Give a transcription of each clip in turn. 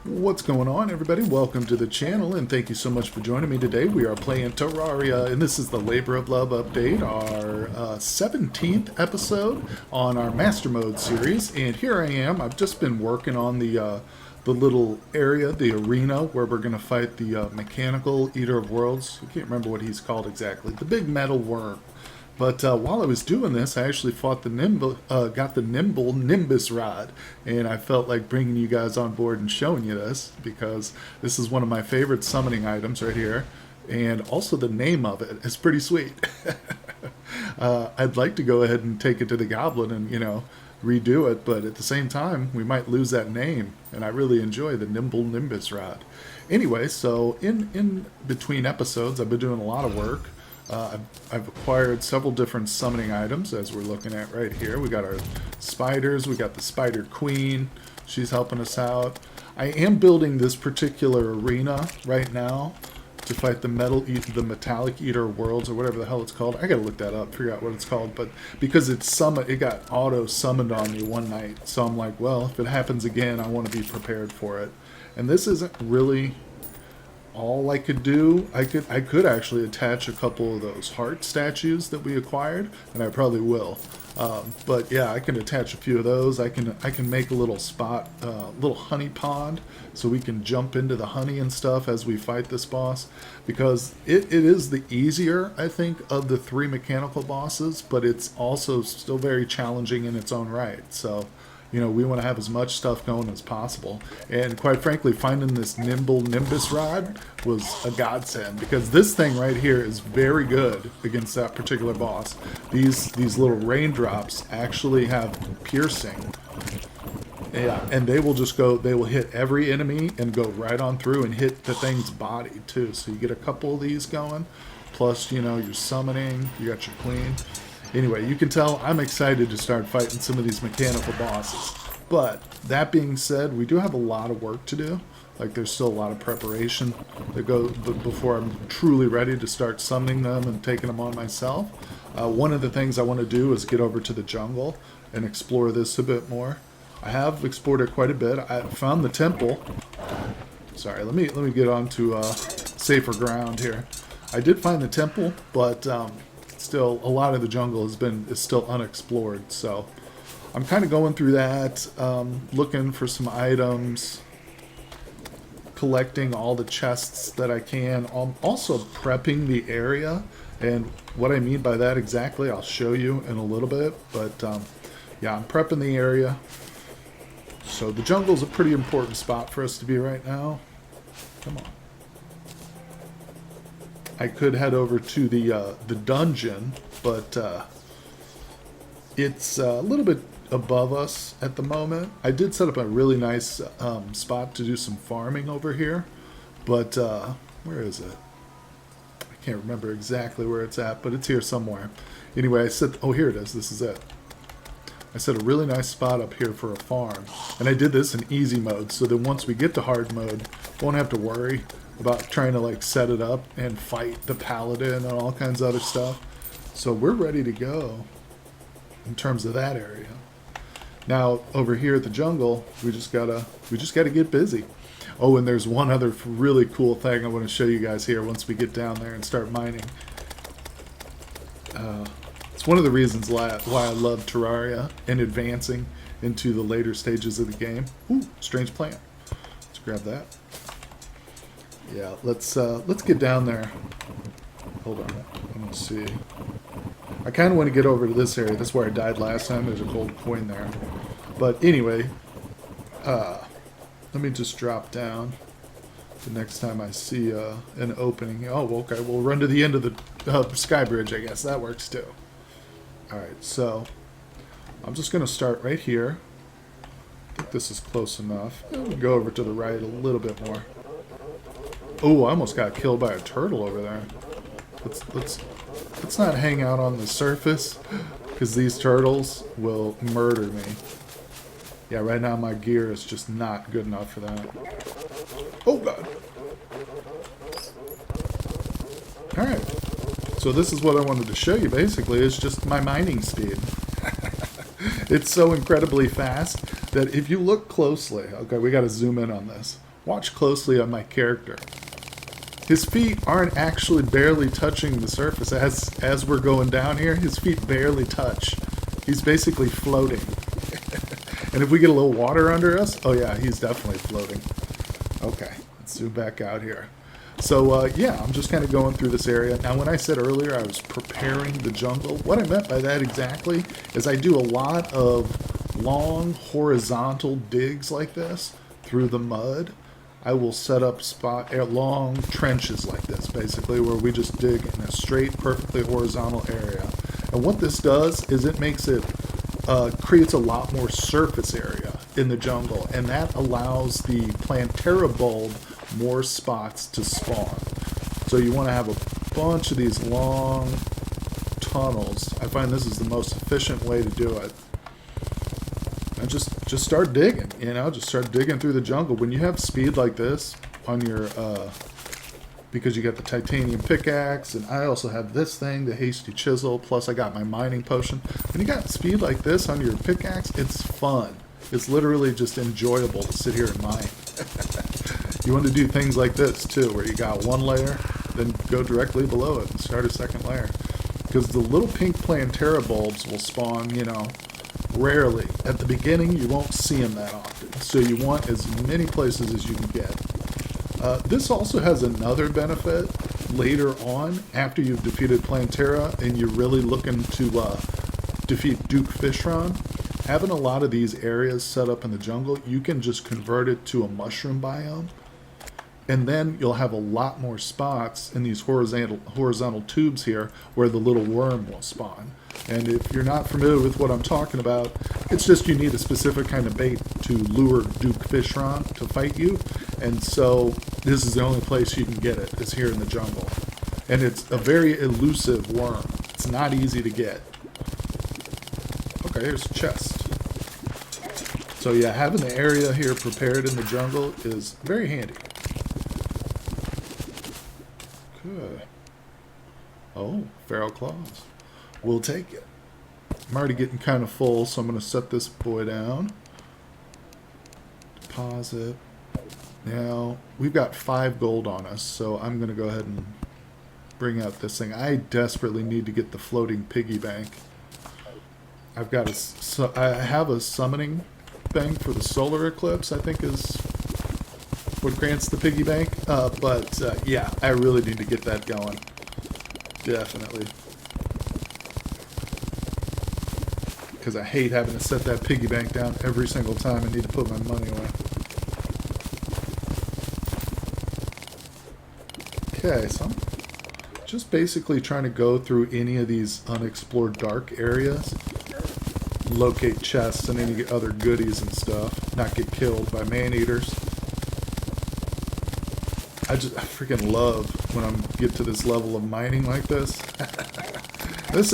What's going on, everybody? Welcome to the channel, and thank you so much for joining me today. We are playing Terraria, and this is the Labor of Love update, our 17th episode on our Master Mode series. And here I am. I've just been working on the little area, the arena, where we're going to fight the mechanical Eater of Worlds. I can't remember what he's called exactly. The big metal worm. But while I was doing this, I actually fought got the nimble Nimbus rod, and I felt like bringing you guys on board and showing you this because this is one of my favorite summoning items right here, and also the name of it is pretty sweet. I'd like to go ahead and take it to the Goblin and redo it, but at the same time, we might lose that name, and I really enjoy the nimble Nimbus rod. Anyway, so in between episodes, I've been doing a lot of work. I've acquired several different summoning items, as we're looking at right here. We got our spiders, we got the Spider Queen, she's helping us out. I am building this particular arena right now to fight the Metallic Eater Worlds, or whatever the hell it's called. I gotta look that up, figure out what it's called, but because it got auto summoned on me one night, so I'm like, well, if it happens again, I want to be prepared for it. And this isn't really all I could do. I could actually attach a couple of those heart statues that we acquired, and I probably will. But yeah, I can attach a few of those. I can make a little spot, little honey pond, so we can jump into the honey and stuff as we fight this boss, because it is the easier, I think, of the three mechanical bosses, but it's also still very challenging in its own right. So we want to have as much stuff going as possible. And quite frankly, finding this nimble Nimbus rod was a godsend, because this thing right here is very good against that particular boss. These little raindrops actually have piercing. Yeah, and they will hit every enemy and go right on through and hit the thing's body too. So you get a couple of these going, plus you're summoning, you got your queen. Anyway, you can tell I'm excited to start fighting some of these mechanical bosses. But that being said, we do have a lot of work to do. Like, there's still a lot of preparation that goes before I'm truly ready to start summoning them and taking them on myself. One of the things I want to do is get over to the jungle and explore this a bit more. I have explored it quite a bit. I found the temple. Sorry, let me get on to safer ground here. I did find the temple, but still a lot of the jungle is still unexplored, so I'm kind of going through that, looking for some items, collecting all the chests that I can. I'm also prepping the area, and what I mean by that exactly I'll show you in a little bit, but yeah, I'm prepping the area. So the jungle is a pretty important spot for us to be right now. Come on. I could head over to the dungeon, but it's a little bit above us at the moment. I did set up a really nice spot to do some farming over here, but where is it? I can't remember exactly where it's at, but it's here somewhere. Anyway, oh, here it is. This is it. I set a really nice spot up here for a farm, and I did this in easy mode, so that once we get to hard mode, won't have to worry about trying to set it up and fight the paladin and all kinds of other stuff. So we're ready to go in terms of that area. Now over here at the jungle, we just gotta get busy. Oh, and there's one other really cool thing I want to show you guys here once we get down there and start mining. It's one of the reasons why I love Terraria and advancing into the later stages of the game. Ooh, strange plant. Let's grab that. Yeah, let's get down there. Hold on, let me see. I kind of want to get over to this area. This is where I died last time. There's a gold coin there. But anyway, let me just drop down. The next time I see an opening. Oh, okay. We'll run to the end of the sky bridge. I guess that works too. All right, so I'm just going to start right here. I think this is close enough. We'll go over to the right a little bit more. Oh, I almost got killed by a turtle over there. Let's not hang out on the surface, because these turtles will murder me. Yeah, right now my gear is just not good enough for that. Oh, God. Alright. So this is what I wanted to show you, basically, is just my mining speed. It's so incredibly fast that if you look closely, okay, we got to zoom in on this. Watch closely on my character. His feet aren't actually barely touching the surface. As we're going down here, his feet barely touch. He's basically floating. And if we get a little water under us, oh yeah, he's definitely floating. Okay, let's zoom back out here. So yeah, I'm just kind of going through this area. Now when I said earlier I was preparing the jungle, what I meant by that exactly is I do a lot of long horizontal digs like this through the mud. I will set up long trenches like this, basically, where we just dig in a straight, perfectly horizontal area. And what this does is it makes it, creates a lot more surface area in the jungle, and that allows the Plantera bulb more spots to spawn. So you want to have a bunch of these long tunnels. I find this is the most efficient way to do it. And just start digging, just start digging through the jungle. When you have speed like this on your, because you got the titanium pickaxe, and I also have this thing, the hasty chisel, plus I got my mining potion. When you got speed like this on your pickaxe, it's fun. It's literally just enjoyable to sit here and mine. You want to do things like this too, where you got one layer, then go directly below it and start a second layer. Because the little pink Plantera bulbs will spawn, rarely. At the beginning, you won't see them that often. So you want as many places as you can get. This also has another benefit later on, after you've defeated Plantera and you're really looking to defeat Duke Fishron. Having a lot of these areas set up in the jungle, you can just convert it to a mushroom biome. And then you'll have a lot more spots in these horizontal tubes here where the little worm will spawn. And if you're not familiar with what I'm talking about, it's just you need a specific kind of bait to lure Duke Fishron to fight you. And so this is the only place you can get it, is here in the jungle. And it's a very elusive worm. It's not easy to get. Okay, here's a chest. So yeah, having the area here prepared in the jungle is very handy. Good. Oh, feral claws. We'll take it. I'm already getting kind of full, so I'm going to set this boy down. Deposit. Now, we've got 5 gold on us, so I'm going to go ahead and bring out this thing. I desperately need to get the floating piggy bank. I've got I have a summoning thing for the solar eclipse, I think is what grants the piggy bank. Yeah, I really need to get that going. Definitely. Because I hate having to set that piggy bank down every single time I need to put my money away. Okay, so I'm just basically trying to go through any of these unexplored dark areas, locate chests and any other goodies and stuff, not get killed by man-eaters. I freaking love when I get to this level of mining like this.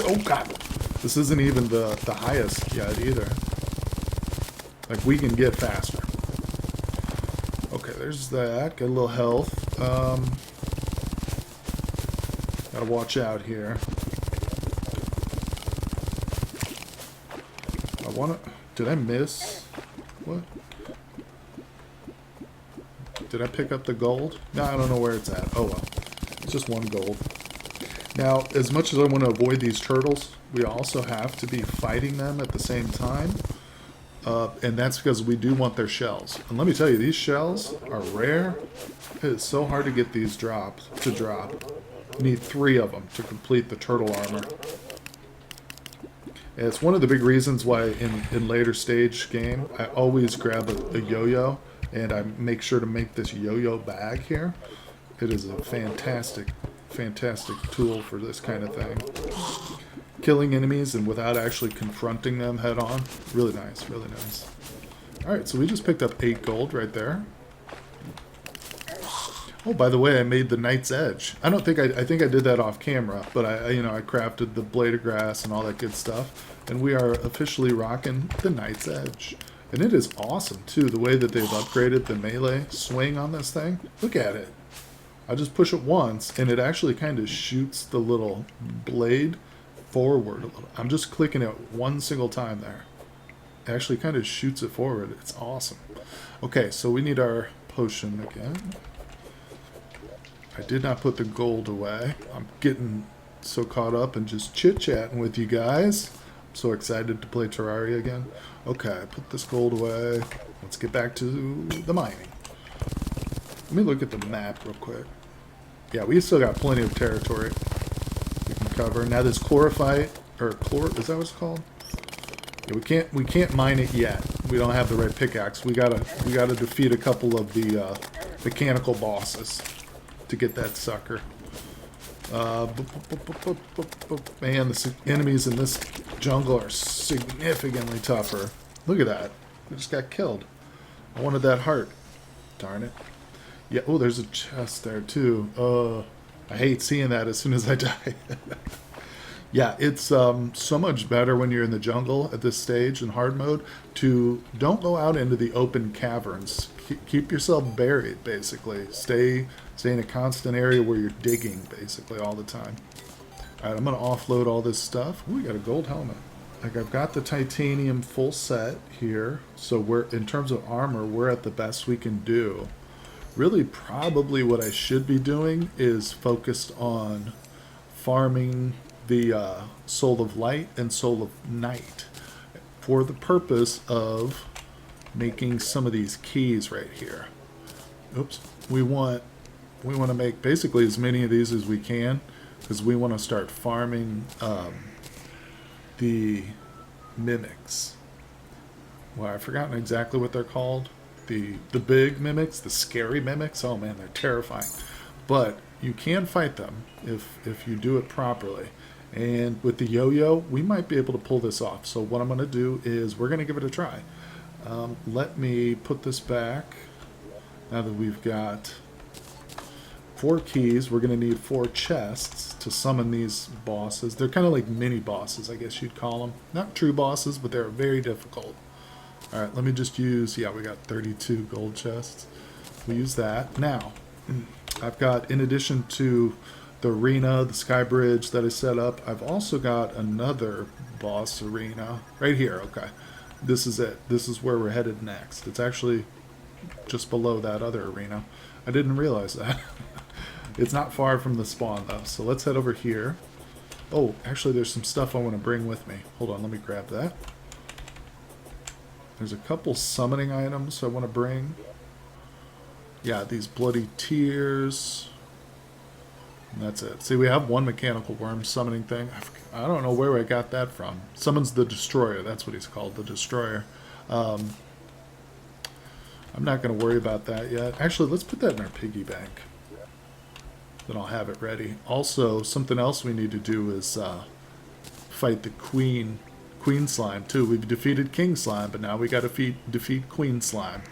Oh god, this isn't even the highest yet either. Like, we can get faster. Okay, there's that. Got a little health. Gotta watch out here. Did I miss? What? Did I pick up the gold? No, I don't know where it's at. Oh well. It's just 1 gold. Now, as much as I want to avoid these turtles, we also have to be fighting them at the same time. And that's because we do want their shells. And let me tell you, these shells are rare. It's so hard to get these to drop. You need 3 of them to complete the turtle armor. And it's one of the big reasons why in later stage game, I always grab a yo-yo. And I make sure to make this yo-yo bag here. It is a fantastic, fantastic tool for this kind of thing. Killing enemies and without actually confronting them head on. Really nice, really nice. Alright, so we just picked up 8 gold right there. Oh, by the way, I made the Knight's Edge. I think I did that off camera, but I crafted the blade of grass and all that good stuff. And we are officially rocking the Knight's Edge. And it is awesome, too, the way that they've upgraded the melee swing on this thing. Look at it. I just push it once, and it actually kind of shoots the little blade forward a little. I'm just clicking it one single time there. It actually kind of shoots it forward. It's awesome. Okay, so we need our potion again. I did not put the gold away. I'm getting so caught up and just chit-chatting with you guys. I'm so excited to play Terraria again. Okay, I put this gold away. Let's get back to the mining. Let me look at the map real quick. Yeah, we still got plenty of territory we can cover. Now this chlorophyte, or is that what it's called? Yeah, we can't mine it yet. We don't have the right pickaxe. We gotta defeat a couple of the mechanical bosses to get that sucker. Man, the enemies in this jungle are significantly tougher. Look at that. We just got killed. I wanted that heart. Darn it. Yeah, oh, there's a chest there too. I hate seeing that as soon as I die. Yeah, it's so much better when you're in the jungle at this stage in hard mode to don't go out into the open caverns. Keep yourself buried, basically. Stay in a constant area where you're digging, basically, all the time. All right, I'm going to offload all this stuff. Ooh, we got a gold helmet. Like, I've got the titanium full set here. So in terms of armor, we're at the best we can do. Really, probably what I should be doing is focused on farming the Soul of Light and Soul of Night for the purpose of making some of these keys right here. Oops. We want to make basically as many of these as we can because we want to start farming the mimics. Well, I've forgotten exactly what they're called. The big mimics, the scary mimics. Oh man, they're terrifying. But you can fight them if you do it properly. And with the yo-yo, we might be able to pull this off. So what I'm going to do is we're going to give it a try. Let me put this back. Now that we've got 4 keys, we're going to need 4 chests to summon these bosses. They're kind of like mini bosses, I guess you'd call them. Not true bosses, but they're very difficult. All right, let me just use, yeah, we got 32 gold chests. We'll use that. Now, I've got, in addition to the arena, the sky bridge that I set up, I've also got another boss arena right here. Okay, this is it. This is where we're headed next. It's actually just below that other arena. I didn't realize that. It's not far from the spawn though, so let's head over here. Oh, actually there's some stuff I want to bring with me. Hold on, let me grab that. There's a couple summoning items I want to bring. Yeah, these bloody tears. And that's it. See, we have one mechanical worm summoning thing. I don't know where I got that from. Summons the Destroyer. That's what he's called, the Destroyer. I'm not going to worry about that yet. Actually, let's put that in our piggy bank. Then I'll have it ready. Also, something else we need to do is fight the Queen Slime, too. We've defeated King Slime, but now we got to defeat Queen Slime.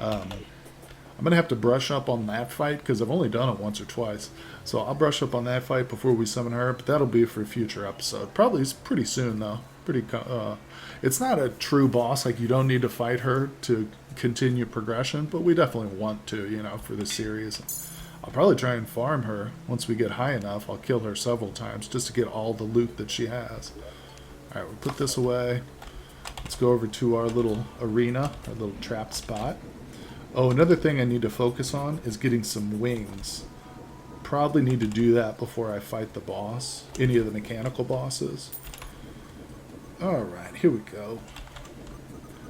I'm going to have to brush up on that fight because I've only done it once or twice. So I'll brush up on that fight before we summon her, but that'll be for a future episode. Probably pretty soon, though. It's not a true boss. Like, you don't need to fight her to continue progression, but we definitely want to, you know, for the series. I'll probably try and farm her once we get high enough. I'll kill her several times just to get all the loot that she has. All right, we'll put this away. Let's go over to our little arena, our little trap spot. Oh, another thing I need to focus on is getting some wings. Probably need to do that before I fight the boss, any of the mechanical bosses. Alright, here we go.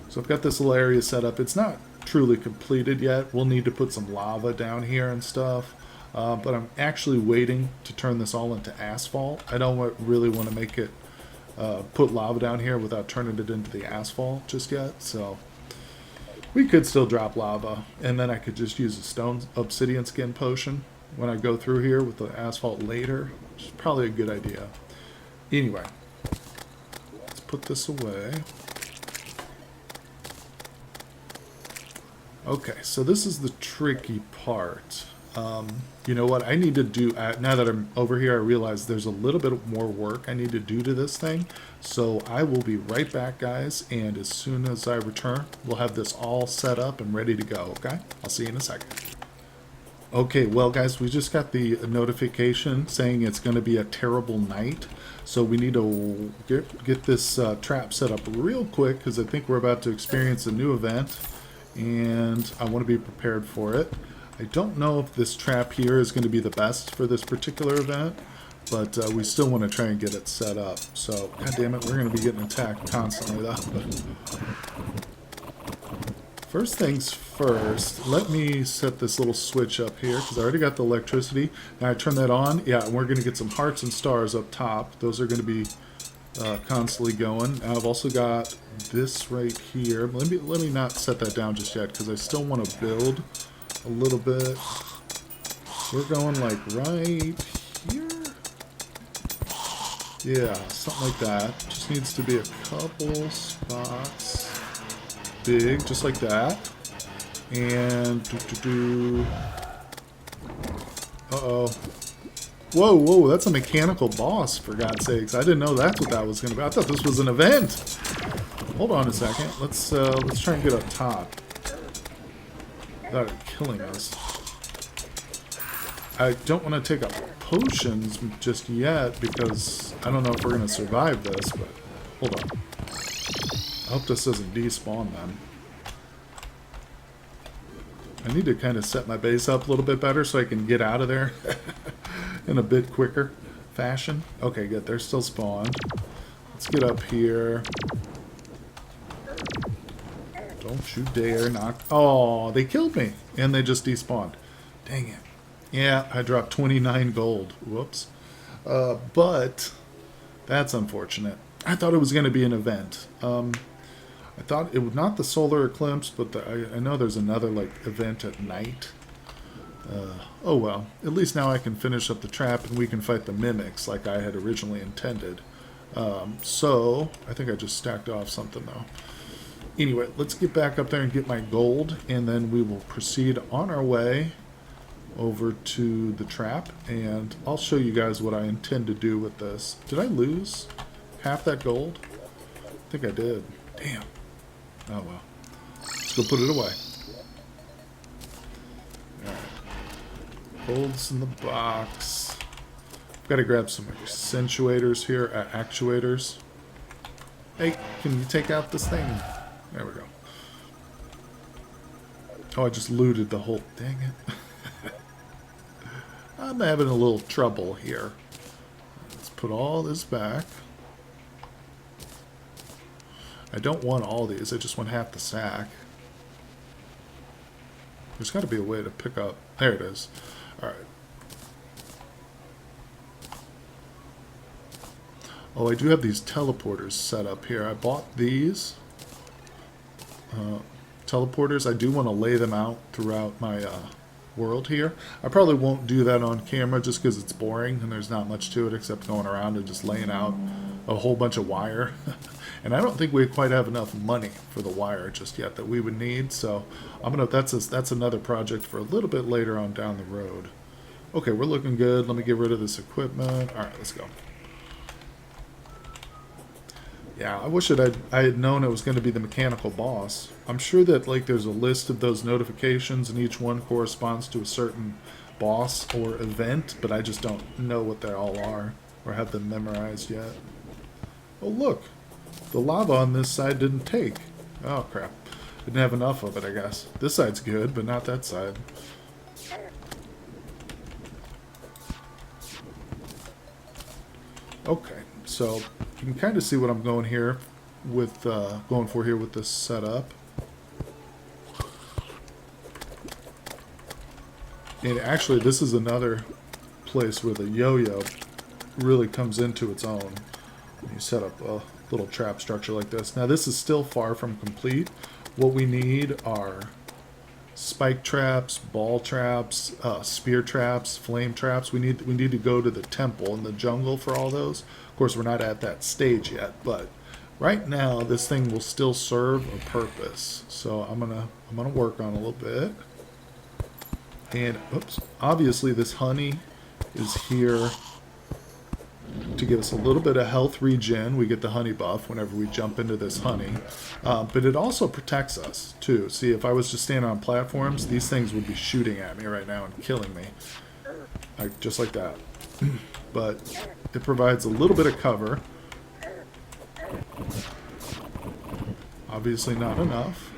So I've got this little area set up. It's not truly completed yet. We'll need to put some lava down here and stuff. But I'm actually waiting to turn this all into asphalt. I don't really want to make it put lava down here without turning it into the asphalt just yet. So we could still drop lava, and then I could just use a stone obsidian skin potion when I go through here with the asphalt later, which is probably a good idea. Anyway, let's put this away. Okay, so this is the tricky part. You know what I need to do, now that I'm over here, I realize there's a little bit more work I need to do to this thing. So I will be right back, guys, and as soon as I return, we'll have this all set up and ready to go, okay? I'll see you in a second. Okay, well, guys, we just got the notification saying it's going to be a terrible night. So we need to get this trap set up real quick because I think we're about to experience a new event. and I want to be prepared for it. I don't know if this trap here is going to be the best for this particular event, but we still want to try and get it set up. So, god damn it, we're going to be getting attacked constantly though. First things first, let me set this little switch up here, because I already got the electricity. Now I turn that on, yeah, and we're going to get some hearts and stars up top. Those are going to be constantly going. Now I've also got this right here. Let me not set that down just yet, because I still want to build a little bit. We're going like right here. Yeah, something like that. Just needs to be a couple spots big, just like that. And uh-oh. Whoa, whoa, that's a mechanical boss, for God's sakes. I didn't know that's what that was going to be. I thought this was an event. Hold on a second. Let's try and get up top without it killing us. I don't want to take up potions just yet, because I don't know if we're going to survive this, but hold on. I hope this doesn't despawn them. I need to kind of set my base up a little bit better so I can get out of there in a bit quicker fashion. Okay, good. They're still spawned. Let's get up here. Don't you dare knock. Oh, they killed me. And they just despawned. Dang it. Yeah, I dropped 29 gold. Whoops. But that's unfortunate. I thought it was going to be an event. I thought it was not the solar eclipse, but I know there's another like event at night. Oh well. At least now I can finish up the trap and we can fight the mimics like I had originally intended. So I think I just stacked off something though. Anyway, let's get back up there and get my gold, and then we will proceed on our way over to the trap, and I'll show you guys what I intend to do with this. Did I lose half that gold? I think I did. Damn. Oh well. Let's go put it away. Alright. Gold's in the box. Got to grab some accentuators here, actuators. Hey, can you take out this thing? There we go. Oh, I just looted the whole... Dang it. I'm having a little trouble here. Let's put all this back. I don't want all these. I just want half the sack. There's got to be a way to pick up... There it is. Alright. Oh, I do have these teleporters set up here. I bought these. Teleporters. I do want to lay them out throughout my world here. I probably won't do that on camera just because it's boring and there's not much to it except going around and just laying out a whole bunch of wire. And I don't think we quite have enough money for the wire just yet that we would need. So I'm gonna. That's another project for a little bit later on down the road. Okay, we're looking good. Let me get rid of this equipment. All right, let's go. Yeah, I wish I had known it was going to be the mechanical boss. I'm sure that like there's a list of those notifications and each one corresponds to a certain boss or event, but I just don't know what they all are or have them memorized yet. Oh look, the lava on this side didn't take. Oh crap, didn't have enough of it I guess. This side's good, but not that side. Okay, so you can kind of see what I'm going here with going for here with this setup. And actually, this is another place where the yo-yo really comes into its own. You set up a little trap structure like this. Now, this is still far from complete. What we need are spike traps, ball traps, spear traps, flame traps. We need to go to the temple in the jungle for all those. Of course, we're not at that stage yet, but right now this thing will still serve a purpose. So I'm gonna work on a little bit. And oops, obviously this honey is here to give us a little bit of health regen. We get the honey buff whenever we jump into this honey. But it also protects us, too. See, if I was just standing on platforms, these things would be shooting at me right now and killing me. Just like that. But it provides a little bit of cover. Obviously not enough.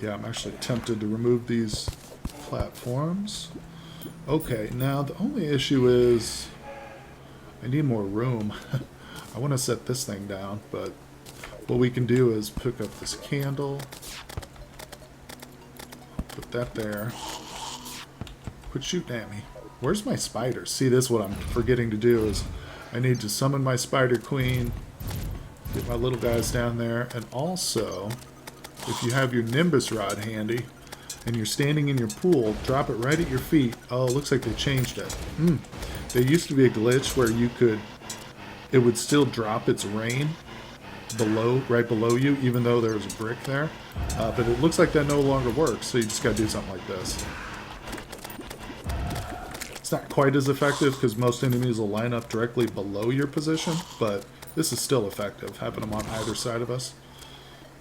Yeah, I'm actually tempted to remove these platforms. Okay, now the only issue is I need more room. I want to set this thing down, but what we can do is pick up this candle, put that there. Quit shooting at me. Where's my spider? See, this is what I'm forgetting to do is I need to summon my spider queen, get my little guys down there, and also, if you have your Nimbus rod handy, and you're standing in your pool, drop it right at your feet. Oh, it looks like they changed it. There used to be a glitch where you could, it would still drop its rain below, right below you, even though there was a brick there. But it looks like that no longer works, so you just gotta do something like this. It's not quite as effective because most enemies will line up directly below your position, but this is still effective, having them on either side of us.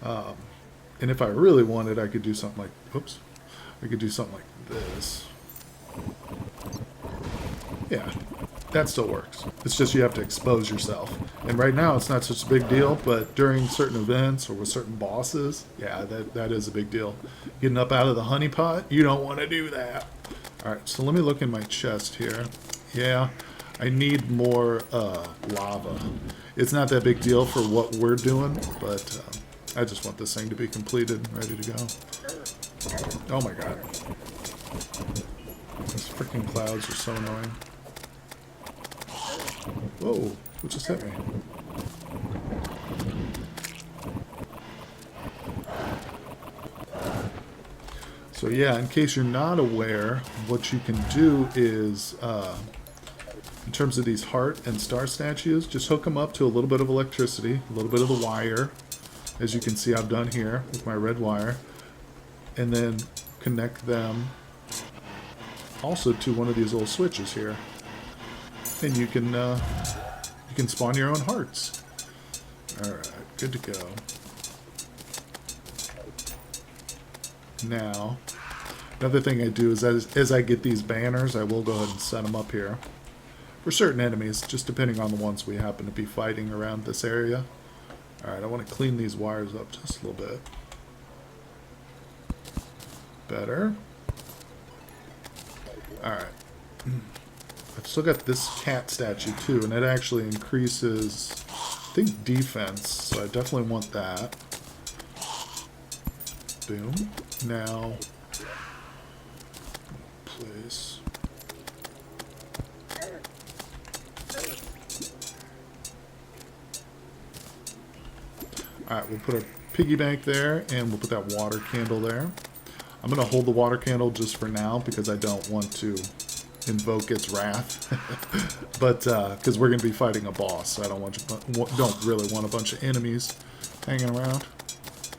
And if I really wanted, I could do something like, oops, I could do something like this. Yeah, that still works. It's just you have to expose yourself. And right now it's not such a big deal, but during certain events or with certain bosses, yeah, that is a big deal. Getting up out of the honey pot, you don't want to do that. Alright, so let me look in my chest here. Yeah, I need more lava. It's not that big deal for what we're doing, but I just want this thing to be completed, ready to go. Oh my god. These freaking clouds are so annoying. Whoa, what just hit me? So yeah, in case you're not aware, what you can do is, in terms of these heart and star statues, just hook them up to a little bit of electricity, a little bit of the wire, as you can see I've done here with my red wire, and then connect them also to one of these little switches here, and you can spawn your own hearts. All right, good to go. Now, another thing I do is as I get these banners, I will go ahead and set them up here for certain enemies, just depending on the ones we happen to be fighting around this area. All right, I want to clean these wires up just a little bit. Better. All right. I've still got this cat statue too, and it actually increases, I think, defense, so I definitely want that. Boom. Now, place. Alright, we'll put a piggy bank there, and we'll put that water candle there. I'm going to hold the water candle just for now, because I don't want to invoke its wrath. But, because we're going to be fighting a boss, so I don't really want a bunch of enemies hanging around.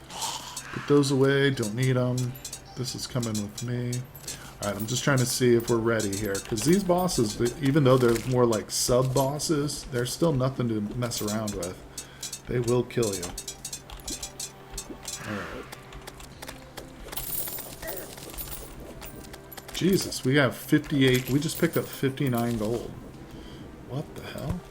Put those away, don't need them. This is coming with me. Alright, I'm just trying to see if we're ready here, because these bosses, even though they're more like sub-bosses, they're still nothing to mess around with. They will kill you. Alright. Jesus, we have 58. We just picked up 59 gold. What the hell?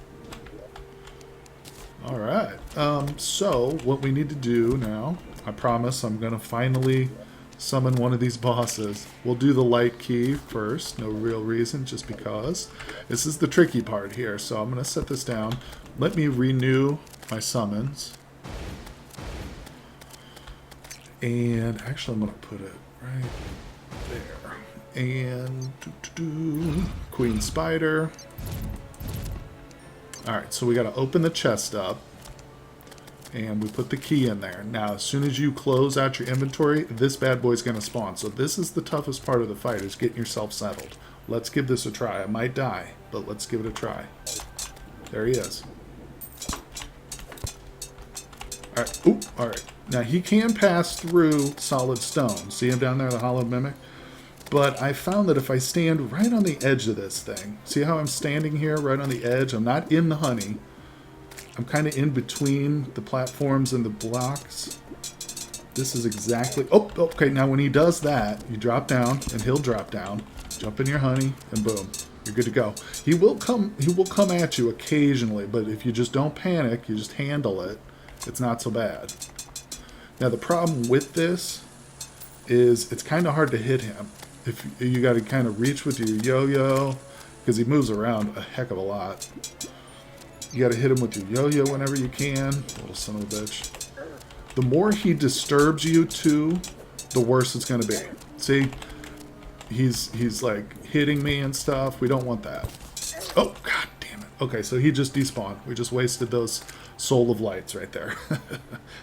Alright. So, what we need to do now, I promise I'm going to finally summon one of these bosses. We'll do the light key first. No real reason, just because. This is the tricky part here. So, I'm going to set this down. Let me renew my summons. And actually, I'm going to put it right there. And Queen Spider. Alright, so we got to open the chest up. And we put the key in there. Now, as soon as you close out your inventory, this bad boy's going to spawn. So this is the toughest part of the fight, is getting yourself settled. Let's give this a try. I might die, but let's give it a try. There he is. Alright. Oop. Alright. Now, he can pass through solid stone. See him down there, the Hallowed Mimic? But I found that if I stand right on the edge of this thing, see how I'm standing here right on the edge? I'm not in the honey. I'm kind of in between the platforms and the blocks. This is exactly... Oh, okay, now when he does that, you drop down, and he'll drop down. Jump in your honey, and boom. You're good to go. He will come at you occasionally, but if you just don't panic, you just handle it, it's not so bad. Now, the problem with this is it's kind of hard to hit him. If you got to kind of reach with your yo-yo, because he moves around a heck of a lot. You got to hit him with your yo-yo whenever you can. Little son of a bitch. The more he disturbs you too, the worse it's going to be. See, he's like hitting me and stuff. We don't want that. Oh, god damn it. Okay, so he just despawned. We just wasted those soul of lights right there.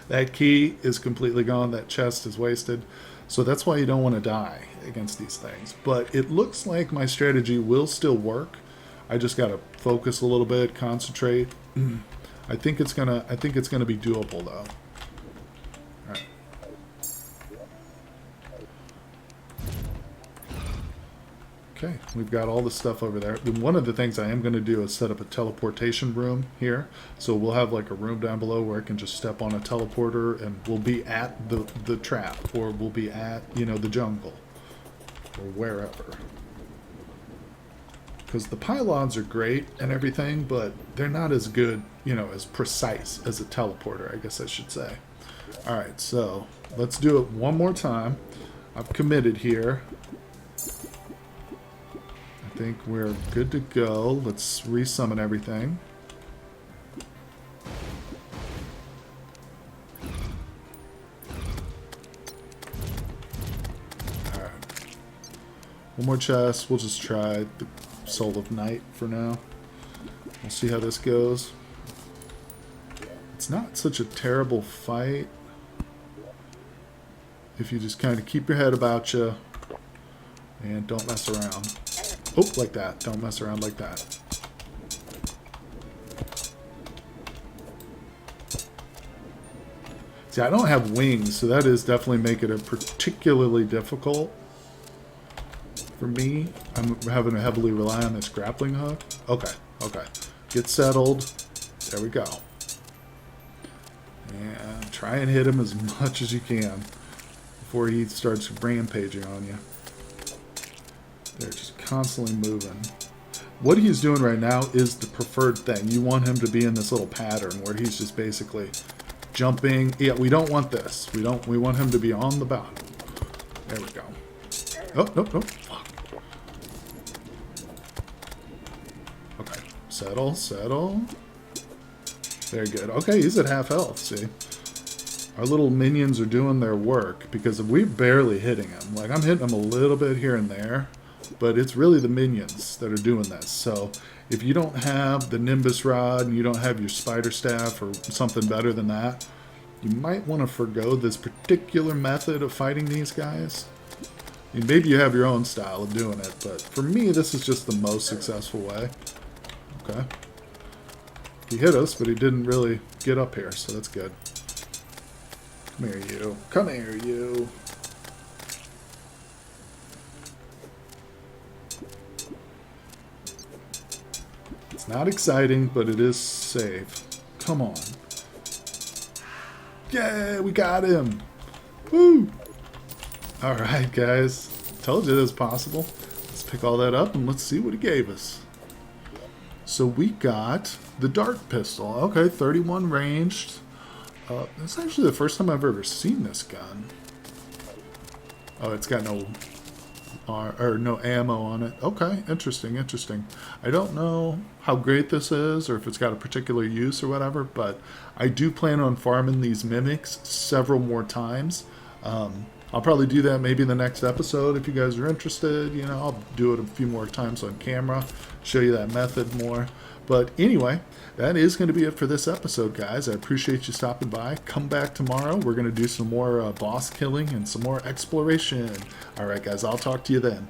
That key is completely gone. That chest is wasted. So that's why you don't want to die against these things. But it looks like my strategy will still work. I just got to focus a little bit, concentrate. I think it's gonna be doable though. All right. Okay, we've got all the stuff over there. One of the things I am going to do is set up a teleportation room here. So we'll have like a room down below where I can just step on a teleporter and we'll be at the trap, or we'll be at, you know, the jungle or wherever. Because the pylons are great and everything, but they're not as good, you know, as precise as a teleporter, I guess I should say. All right, so let's do it one more time. I've committed here. I think we're good to go. Let's resummon everything. Alright. One more chest. We'll just try the Soul of Night for now. We'll see how this goes. It's not such a terrible fight if you just kind of keep your head about you and don't mess around. Oh, like that. Don't mess around like that. See, I don't have wings, so that is definitely making it particularly difficult for me. I'm having to heavily rely on this grappling hook. Okay, okay. Get settled. There we go. And try and hit him as much as you can before he starts rampaging on you. They're just constantly moving. What he's doing right now is the preferred thing. You want him to be in this little pattern where he's just basically jumping. Yeah, we don't want this. We want him to be on the bottom. There we go. Oh, nope, nope. Fuck. Okay. Settle, settle. Very good. Okay, he's at half health, see? Our little minions are doing their work because we're barely hitting him. Like, I'm hitting him a little bit here and there. But it's really the minions that are doing this. So if you don't have the Nimbus Rod and you don't have your Spider Staff or something better than that, you might want to forgo this particular method of fighting these guys. I mean, maybe you have your own style of doing it, but for me, this is just the most successful way. Okay. He hit us, but he didn't really get up here, so that's good. Come here, you. Come here, you. Not exciting, but it is safe. Come on. Yeah, we got him. Woo! Alright, guys. Told you it was possible. Let's pick all that up and let's see what he gave us. So we got the dart pistol. Okay, 31 ranged. It's actually the first time I've ever seen this gun. Oh, it's got no no ammo on it. Okay, interesting, interesting. I don't know how great this is or if it's got a particular use or whatever, but I do plan on farming these mimics several more times. I'll probably do that maybe in the next episode if you guys are interested. You know, I'll do it a few more times on camera, show you that method more. But anyway, that is going to be it for this episode, guys. I appreciate you stopping by. Come back tomorrow. We're going to do some more boss killing and some more exploration. All right, guys, I'll talk to you then.